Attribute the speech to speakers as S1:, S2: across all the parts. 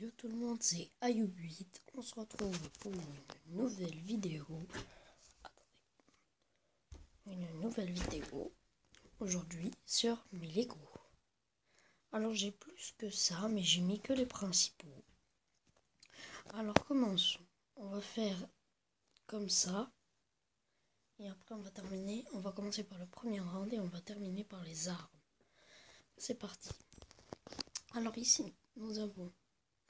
S1: Yo tout le monde, c'est Ayoub8. On se retrouve pour une nouvelle vidéo. Aujourd'hui sur mes Lego. Alors j'ai plus que ça, mais j'ai mis que les principaux. Alors commençons. On va faire comme ça. Et après on va terminer. On va commencer par le premier round et on va terminer par les armes. C'est parti. Alors ici, nous avons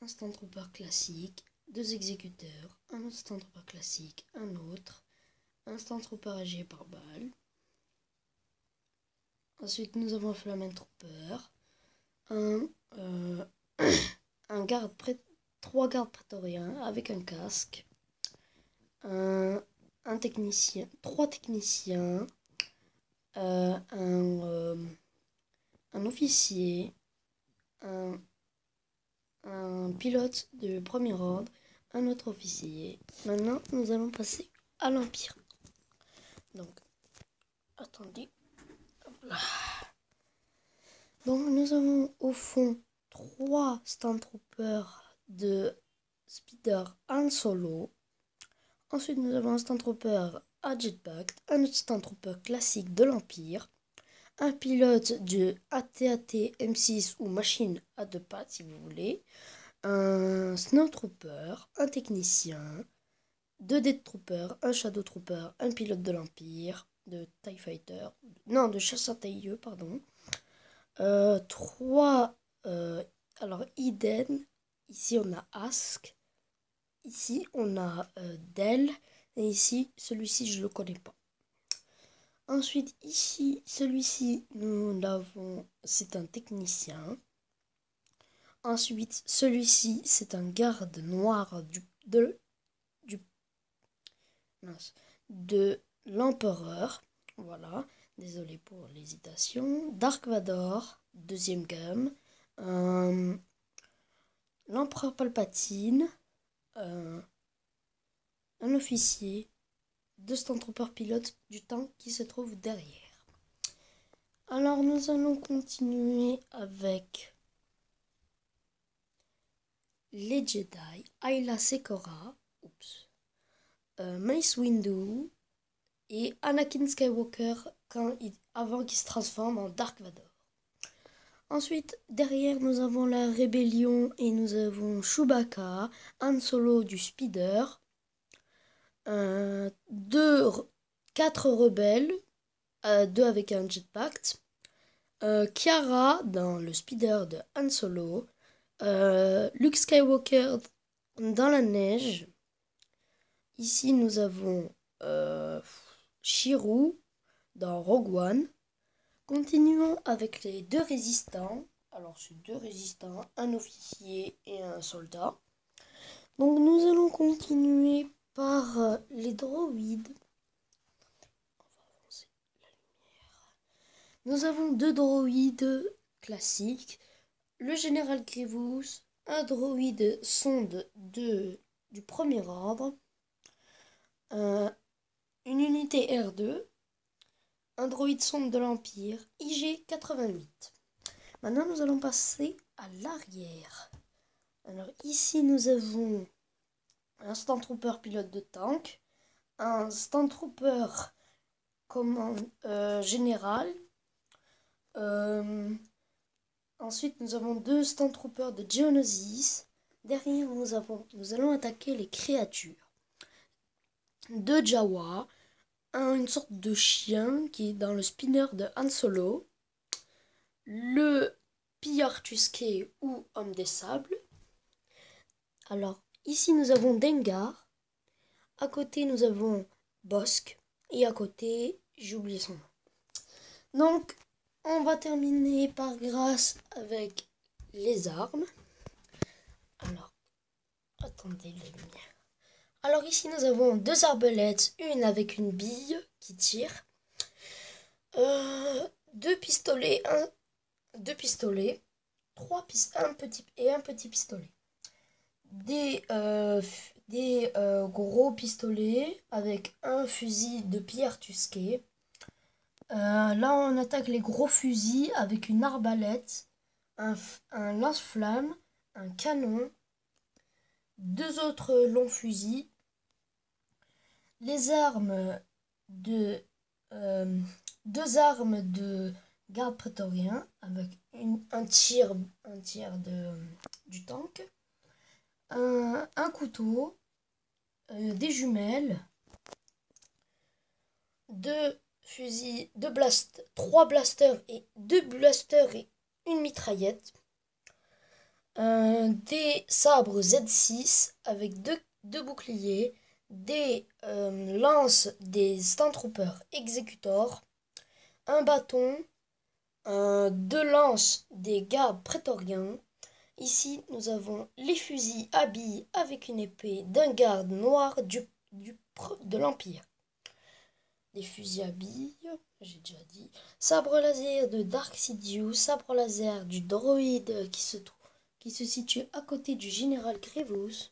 S1: un Stormtrooper classique, deux exécuteurs, un autre Stormtrooper classique, un Stormtrooper agi par balle. Ensuite, nous avons un Flammentrooper, trois gardes prétoriens avec un casque, trois techniciens, un officier, un pilote de premier ordre, un autre officier. Maintenant, nous allons passer à l'Empire. Donc, attendez. Donc, nous avons au fond 3 Stormtroopers de Speeder Han Solo. Ensuite, nous avons un Stormtrooper à Jetpack, un autre Stormtrooper classique de l'Empire, un pilote de AT-AT M6 ou machine à 2 pattes si vous voulez, un Snowtrooper, un technicien, 2 Death Troopers, un Shadow Trooper, un pilote de l'Empire, de TIE Fighter, non, de chasseur tailleux, pardon. 3, alors Iden, ici on a Ask, ici on a Del, et ici, celui-ci je le connais pas. Ensuite, ici, celui-ci, nous l'avons, c'est un technicien. Ensuite, celui-ci, c'est un garde noir de l'empereur. Voilà, désolé pour l'hésitation. Dark Vador, deuxième gamme. L'empereur Palpatine. Un officier. 2 Stormtroopers pilotes du tank qui se trouve derrière. Alors, nous allons continuer avec les Jedi, Ayla Secora, Mace Windu et Anakin Skywalker avant qu'il se transforme en Dark Vador. Ensuite, derrière, nous avons la Rébellion et nous avons Chewbacca, Han Solo du Speeder, 4 rebelles, 2 avec un jetpack, Kiara dans le Speeder de Han Solo, Luke Skywalker dans la neige. Ici, nous avons Chiru dans Rogue One. Continuons avec les 2 résistants. Alors, c'est 2 résistants, un officier et un soldat. Donc, nous allons continuer par les droïdes. On va avancer la lumière. Nous avons 2 droïdes classiques. Le général Grievous, un droïde sonde du premier ordre. Une unité R2, un droïde sonde de l'Empire, IG-88. Maintenant, nous allons passer à l'arrière. Alors ici, nous avons un Stormtrooper pilote de tank, un Stormtrooper général. Ensuite, nous avons 2 Stormtroopers de Geonosis. Derrière, nous allons attaquer les créatures. 2 Jawa, une sorte de chien qui est dans le spinner de Han Solo, le pillard Tusken ou homme des sables. Alors, ici nous avons Dengar, à côté nous avons Bossk, et à côté, j'ai oublié son nom. Donc, on va terminer par grâce avec les armes. Alors, attendez la lumière. Alors ici nous avons 2 arbalètes, une avec une bille qui tire, 2 pistolets, un petit pistolet, des gros pistolets avec un fusil de pillard Tusken. Là on attaque les gros fusils avec une arbalète, un lance-flamme, un canon, 2 autres longs fusils, les armes de 2 armes de garde prétorien avec un tir du tank, un couteau, des jumelles, 3 blasters et 2 blasters et une mitraillette, des sabres Z6 avec deux boucliers, des lances des Stormtroopers Executor, un bâton, 2 lances des gardes prétoriens. Ici, nous avons les fusils à billes avec une épée d'un garde noir de l'Empire. Les fusils à billes, j'ai déjà dit. Sabre laser de Dark Sidious, sabre laser du droïde qui se situe à côté du général Grievous.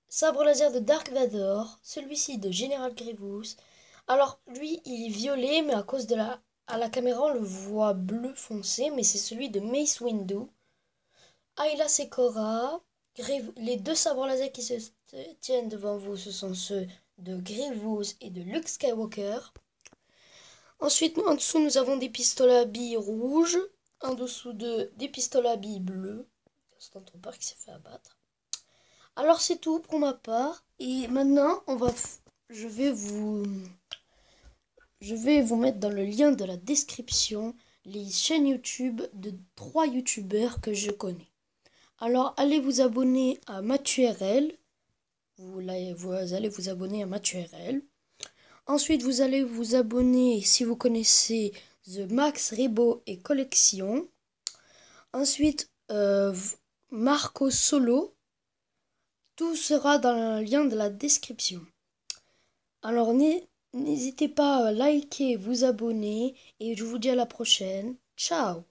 S1: Sabre laser de Dark Vador, celui-ci de Général Grievous. Alors, lui, il est violet, mais à la caméra, on le voit bleu foncé, mais c'est celui de Mace Windu. Ayla Secora, les 2 sabres laser qui se tiennent devant vous, ce sont ceux de Grievous et de Luke Skywalker. Ensuite, en dessous, nous avons des pistolets à billes rouges, en dessous des pistolets à billes bleus. C'est un trooper qui s'est fait abattre. Alors c'est tout pour ma part, et maintenant je vais vous mettre dans le lien de la description les chaînes YouTube de 3 youtubeurs que je connais. Alors allez vous abonner à MathuRL, vous allez vous abonner à MathuRL. Ensuite vous allez vous abonner si vous connaissez The Max Rebo et Collection. Ensuite Marco Solo. Tout sera dans le lien de la description. Alors n'hésitez pas à liker, vous abonner et je vous dis à la prochaine. Ciao!